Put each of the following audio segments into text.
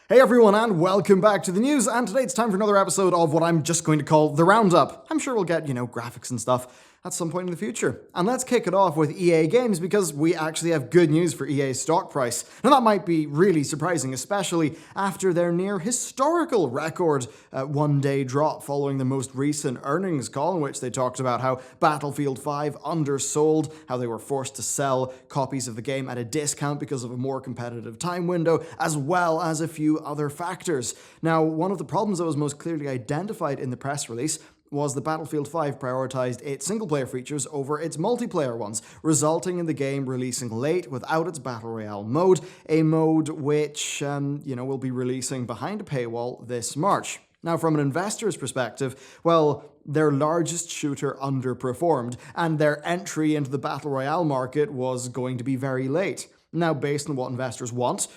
Hey everyone, and welcome back to the news, and today it's time for another episode of what I'm just going to call the Roundup. I'm sure we'll get, graphics and stuff at some point in the future. And let's kick it off with EA Games, because we actually have good news for EA's stock price. Now that might be really surprising, especially after their near historical record one-day drop following the most recent earnings call, in which they talked about how Battlefield 5 undersold, how they were forced to sell copies of the game at a discount because of a more competitive time window, as well as a few other factors. Now, one of the problems that was most clearly identified in the press release was that Battlefield 5 prioritized its single-player features over its multiplayer ones, resulting in the game releasing late without its Battle Royale mode, a mode which, will be releasing behind a paywall this March. Now, from an investor's perspective, well, their largest shooter underperformed, and their entry into the Battle Royale market was going to be very late. Now, based on what investors want,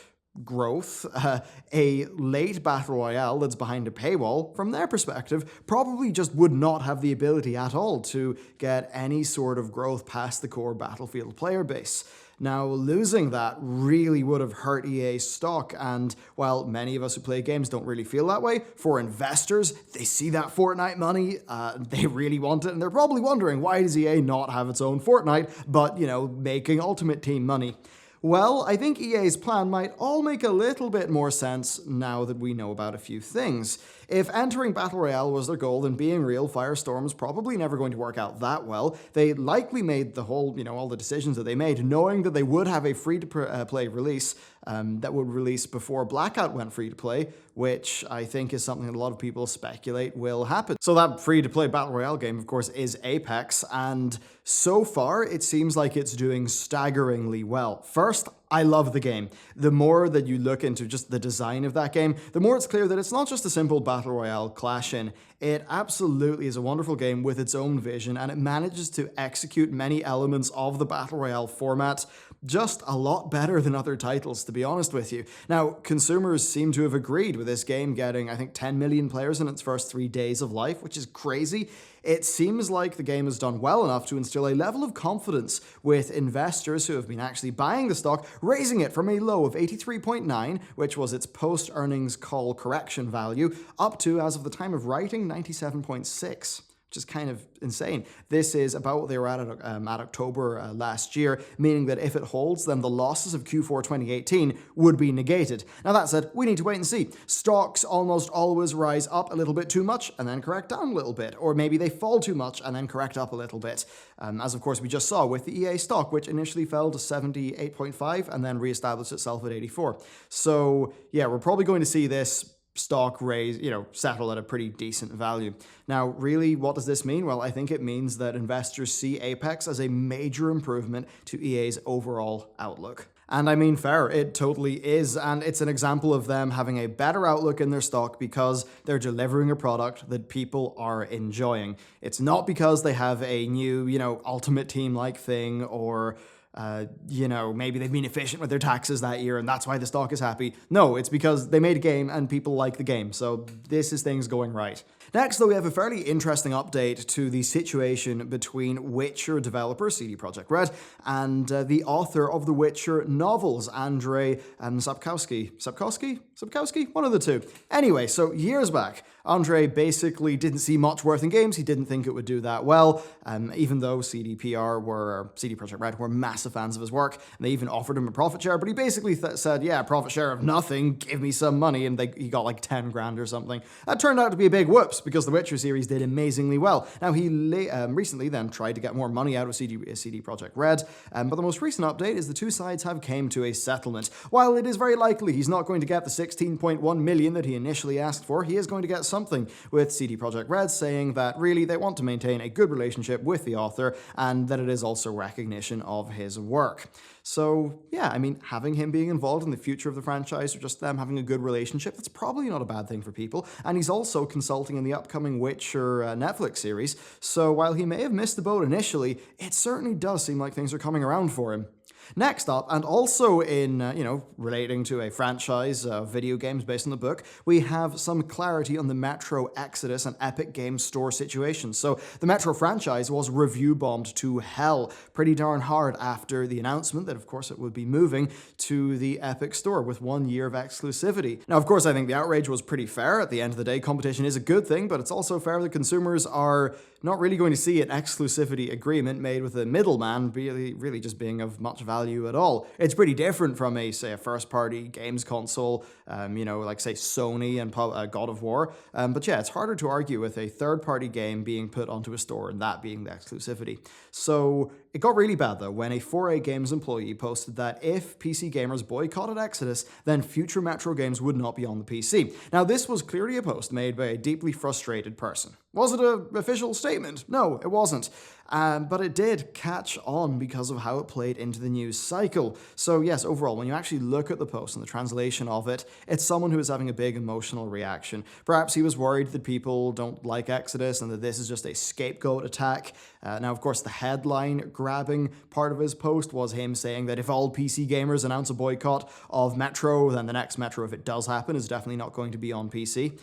growth, a late Battle Royale that's behind a paywall, from their perspective, probably just would not have the ability at all to get any sort of growth past the core Battlefield player base. Now, losing that really would have hurt EA's stock, and while many of us who play games don't really feel that way, for investors, they see that Fortnite money, they really want it, and they're probably wondering, why does EA not have its own Fortnite, but, making Ultimate Team money? Well, I think EA's plan might all make a little bit more sense now that we know about a few things. If entering Battle Royale was their goal, then being real, Firestorm's probably never going to work out that well. They likely made the whole, all the decisions that they made, knowing that they would have a free-to-play release that would release before Blackout went free-to-play, which I think is something that a lot of people speculate will happen. So that free-to-play Battle Royale game, of course, is Apex, and so far it seems like it's doing staggeringly well. First, I love the game. The more that you look into just the design of that game, the more it's clear that it's not just a simple Battle Royale clash-in. It absolutely is a wonderful game with its own vision, and it manages to execute many elements of the Battle Royale format just a lot better than other titles, to be honest with you. Now, consumers seem to have agreed with this game getting, I think, 10 million players in its first 3 days of life, which is crazy. It seems like the game has done well enough to instill a level of confidence with investors who have been actually buying the stock, raising it from a low of 83.9, which was its post-earnings call correction value, up to, as of the time of writing, 97.6. Which is kind of insane. This is about what they were at October last year, meaning that if it holds, then the losses of Q4 2018 would be negated. Now that said, we need to wait and see. Stocks almost always rise up a little bit too much and then correct down a little bit, or maybe they fall too much and then correct up a little bit. As of course we just saw with the EA stock, which initially fell to 78.5 and then reestablished itself at 84. So yeah, we're probably going to see this stock raise, settle at a pretty decent value. Now, really, what does this mean? Well, I think it means that investors see Apex as a major improvement to EA's overall outlook. And I mean, fair, it totally is, and it's an example of them having a better outlook in their stock because they're delivering a product that people are enjoying. It's not because they have a new, Ultimate Team-like thing, or maybe they've been efficient with their taxes that year and that's why the stock is happy. No, it's because they made a game and people like the game. So this is things going right. Next, though, we have a fairly interesting update to the situation between Witcher developer CD Projekt Red and the author of the Witcher novels, Andrzej Sapkowski? One of the two. Anyway, so years back, Andrzej basically didn't see much worth in games. He didn't think it would do that well, even though CD Projekt Red were massive fans of his work, and they even offered him a profit share, but he basically said, yeah, profit share of nothing, give me some money, and he got like 10 grand or something. That turned out to be a big whoops, because the Witcher series did amazingly well. Now, he recently then tried to get more money out of CD Projekt Red, but the most recent update is the two sides have came to a settlement. While it is very likely he's not going to get the 16.1 million that he initially asked for, he is going to get something, with CD Projekt Red saying that really they want to maintain a good relationship with the author, and that it is also recognition of his work. So yeah, I mean, having him being involved in the future of the franchise, or just them having a good relationship, that's probably not a bad thing for people. And he's also consulting in the upcoming Witcher Netflix series, so while he may have missed the boat initially, it certainly does seem like things are coming around for him. Next up, and also in, relating to a franchise of video games based on the book, we have some clarity on the Metro Exodus and Epic Games Store situation. So the Metro franchise was review bombed to hell pretty darn hard after the announcement that, of course, it would be moving to the Epic Store with 1 year of exclusivity. Now, of course, I think the outrage was pretty fair. At the end of the day, competition is a good thing, but it's also fair that consumers are not really going to see an exclusivity agreement made with a middleman really just being of much value at all. It's pretty different from a first-party games console, like say Sony and God of War. But yeah, it's harder to argue with a third-party game being put onto a store and that being the exclusivity. So it got really bad though when a 4A Games employee posted that if PC gamers boycotted Exodus, then future Metro games would not be on the PC. Now this was clearly a post made by a deeply frustrated person. Was it an official statement? No, it wasn't. But it did catch on because of how it played into the news cycle. So yes, overall, when you actually look at the post and the translation of it, it's someone who is having a big emotional reaction. Perhaps he was worried that people don't like Exodus and that this is just a scapegoat attack. Now, of course, the headline grabbing part of his post was him saying that if all PC gamers announce a boycott of Metro, then the next Metro, if it does happen, is definitely not going to be on PC.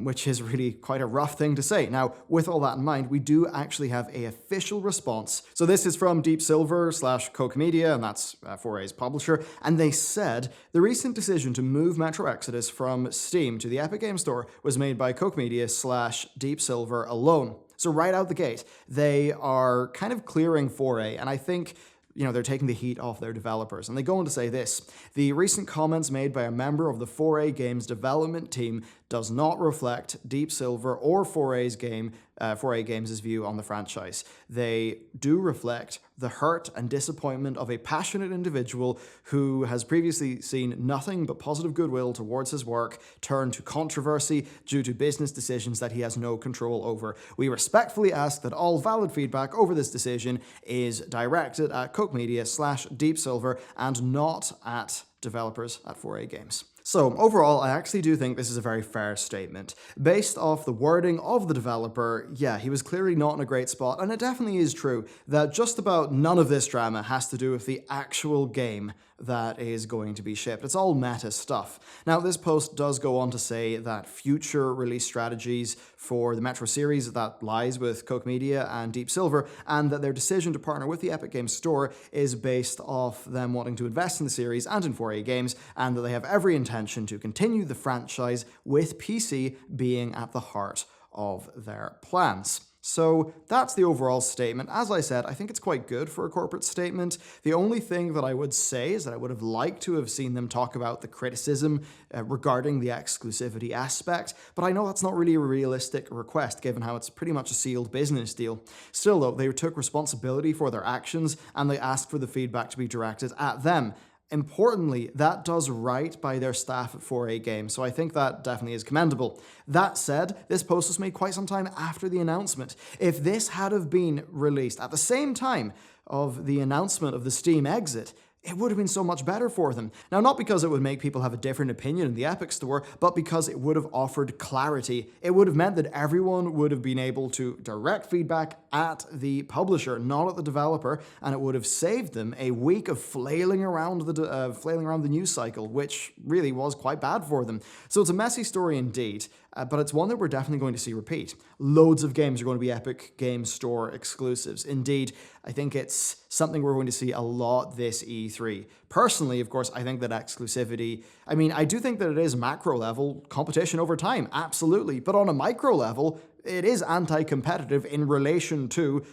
Which is really quite a rough thing to say. Now, with all that in mind, we do actually have an official response. So this is from Deep Silver / Koch Media, and that's 4A's publisher, and they said, the recent decision to move Metro Exodus from Steam to the Epic Games Store was made by Koch Media / Deep Silver alone. So right out the gate, they are kind of clearing 4A, and I think they're taking the heat off their developers. And they go on to say this: the recent comments made by a member of the 4A Games development team does not reflect Deep Silver or 4A Games' view on the franchise. They do reflect the hurt and disappointment of a passionate individual who has previously seen nothing but positive goodwill towards his work turn to controversy due to business decisions that he has no control over. We respectfully ask that all valid feedback over this decision is directed at Koch Media / Deep Silver and not at developers at 4A Games. So overall, I actually do think this is a very fair statement. Based off the wording of the developer, yeah, he was clearly not in a great spot, and it definitely is true that just about none of this drama has to do with the actual game that is going to be shipped. It's all meta stuff. Now, this post does go on to say that future release strategies for the Metro series, that lies with Koch Media and Deep Silver, and that their decision to partner with the Epic Games Store is based off them wanting to invest in the series and in 4A Games, and that they have every intention to continue the franchise with PC being at the heart of their plans. So that's the overall statement. As I said, I think it's quite good for a corporate statement. The only thing that I would say is that I would have liked to have seen them talk about the criticism regarding the exclusivity aspect, but I know that's not really a realistic request given how it's pretty much a sealed business deal. Still though, they took responsibility for their actions and they asked for the feedback to be directed at them. Importantly, that does right by their staff at 4A Games, so I think that definitely is commendable. That said, this post was made quite some time after the announcement. If this had have been released at the same time of the announcement of the Steam exit, it would have been so much better for them. Now, not because it would make people have a different opinion in the Epic Store, but because it would have offered clarity. It would have meant that everyone would have been able to direct feedback at the publisher, not at the developer, and it would have saved them a week of flailing around the news cycle, which really was quite bad for them. So it's a messy story indeed. But it's one that we're definitely going to see repeat. Loads of games are going to be Epic Games Store exclusives. Indeed, I think it's something we're going to see a lot this E3. Personally, of course, I think that exclusivity, I do think that it is macro level competition over time, absolutely. But on a micro level, it is anti-competitive in relation to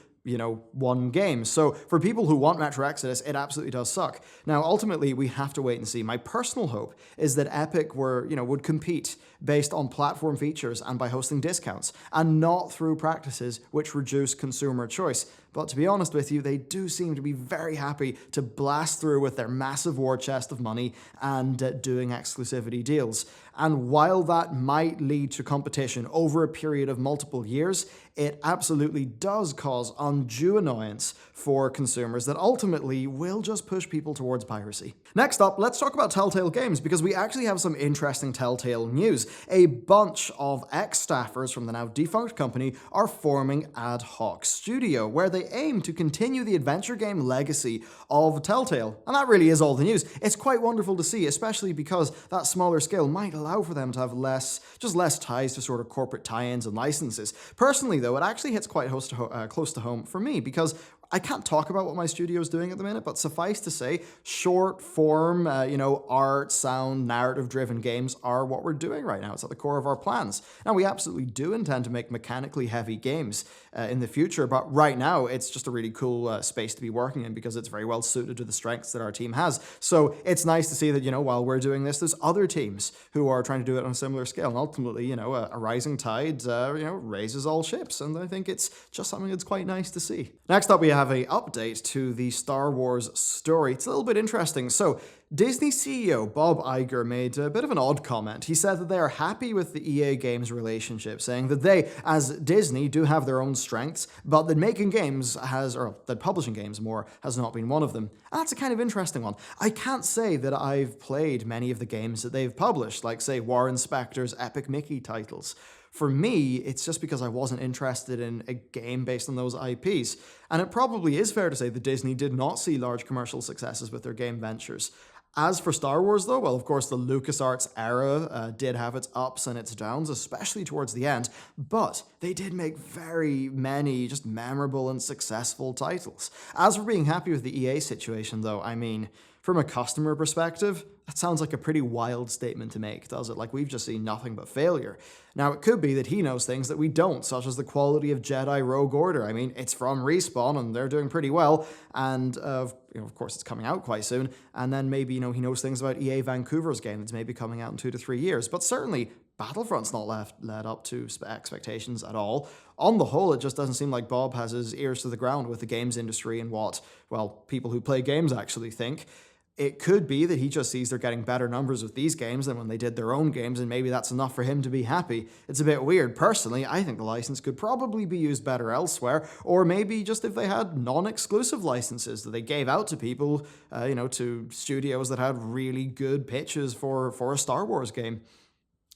one game. So for people who want Metro Exodus, it absolutely does suck. Now, ultimately, we have to wait and see. My personal hope is that Epic would compete based on platform features and by hosting discounts, and not through practices which reduce consumer choice. But to be honest with you, they do seem to be very happy to blast through with their massive war chest of money and doing exclusivity deals. And while that might lead to competition over a period of multiple years, it absolutely does cause undue annoyance for consumers that ultimately will just push people towards piracy. Next up, let's talk about Telltale Games, because we actually have some interesting Telltale news. A bunch of ex-staffers from the now defunct company are forming Ad Hoc Studio, where they they aim to continue the adventure game legacy of Telltale. And that really is all the news. It's quite wonderful to see, especially because that smaller scale might allow for them to have less ties to sort of corporate tie-ins and licenses. Personally, though, it actually hits quite close to home for me, because I can't talk about what my studio is doing at the minute, but suffice to say, short form, art, sound, narrative-driven games are what we're doing right now. It's at the core of our plans. Now, we absolutely do intend to make mechanically heavy games in the future, but right now, it's just a really cool space to be working in because it's very well suited to the strengths that our team has. So it's nice to see that, while we're doing this, there's other teams who are trying to do it on a similar scale. And ultimately, a rising tide, raises all ships. And I think it's just something that's quite nice to see. Next up, we have an update to the Star Wars story. It's a little bit interesting. So Disney CEO Bob Iger made a bit of an odd comment. He said that they are happy with the EA Games relationship, saying that they, as Disney, do have their own strengths, but that making games that publishing games more has not been one of them. And that's a kind of interesting one. I can't say that I've played many of the games that they've published, like, say, Warren Spector's Epic Mickey titles. For me, it's just because I wasn't interested in a game based on those IPs. And it probably is fair to say that Disney did not see large commercial successes with their game ventures. As for Star Wars, though, well, of course, the LucasArts era did have its ups and its downs, especially towards the end, but they did make very many just memorable and successful titles. As for being happy with the EA situation, though, I mean, from a customer perspective, that sounds like a pretty wild statement to make, does it? Like, we've just seen nothing but failure. Now, it could be that he knows things that we don't, such as the quality of Jedi Rogue Order. I mean, it's from Respawn, and they're doing pretty well, and of course, it's coming out quite soon, and then maybe, he knows things about EA Vancouver's game that's maybe coming out in 2 to 3 years, but certainly, Battlefront's not led up to expectations at all. On the whole, it just doesn't seem like Bob has his ears to the ground with the games industry and what, well, people who play games actually think. It could be that he just sees they're getting better numbers with these games than when they did their own games, and maybe that's enough for him to be happy. It's a bit weird. Personally, I think the license could probably be used better elsewhere, or maybe just if they had non-exclusive licenses that they gave out to people, to studios that had really good pitches for a Star Wars game.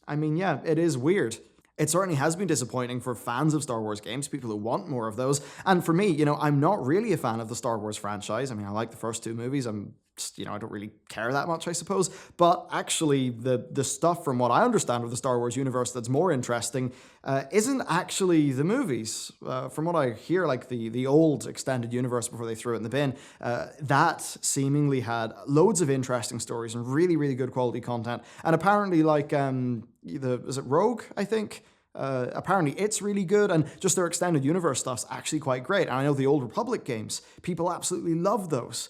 I mean, yeah, it is weird. It certainly has been disappointing for fans of Star Wars games, people who want more of those. And for me, I'm not really a fan of the Star Wars franchise. I mean, I like the first 2 movies. I'm just, I don't really care that much, I suppose. But actually, the stuff from what I understand of the Star Wars universe that's more interesting isn't actually the movies. From what I hear, like the old extended universe before they threw it in the bin, that seemingly had loads of interesting stories and really, really good quality content. And apparently, like, is it Rogue, I think? Apparently it's really good, and just their extended universe stuff's actually quite great. And I know the Old Republic games, people absolutely love those.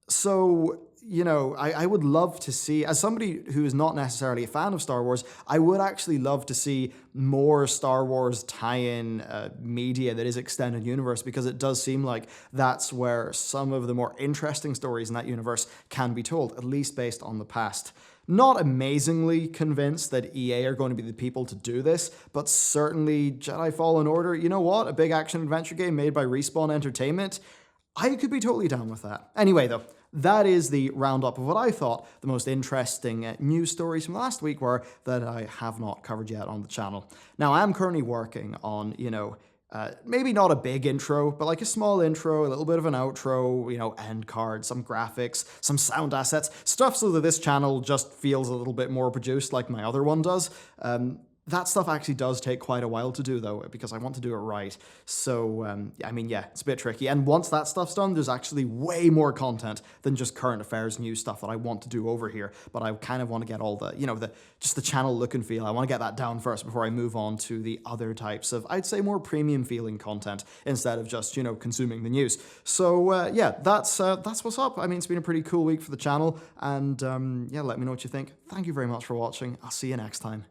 So, I would love to see, as somebody who is not necessarily a fan of Star Wars, I would actually love to see more Star Wars tie-in media that is extended universe, because it does seem like that's where some of the more interesting stories in that universe can be told, at least based on the past. Not amazingly convinced that EA are going to be the people to do this, but certainly Jedi Fallen Order, you know what? A big action-adventure game made by Respawn Entertainment? I could be totally down with that. Anyway, though, that is the roundup of what I thought the most interesting news stories from last week were that I have not covered yet on the channel. Now, I am currently working on, maybe not a big intro, but like a small intro, a little bit of an outro, end cards, some graphics, some sound assets, stuff so that this channel just feels a little bit more produced like my other one does. That stuff actually does take quite a while to do, though, because I want to do it right. So, it's a bit tricky. And once that stuff's done, there's actually way more content than just current affairs news stuff that I want to do over here. But I kind of want to get all the, just the channel look and feel. I want to get that down first before I move on to the other types of, I'd say, more premium feeling content instead of just, consuming the news. So, that's what's up. I mean, it's been a pretty cool week for the channel. And, let me know what you think. Thank you very much for watching. I'll see you next time.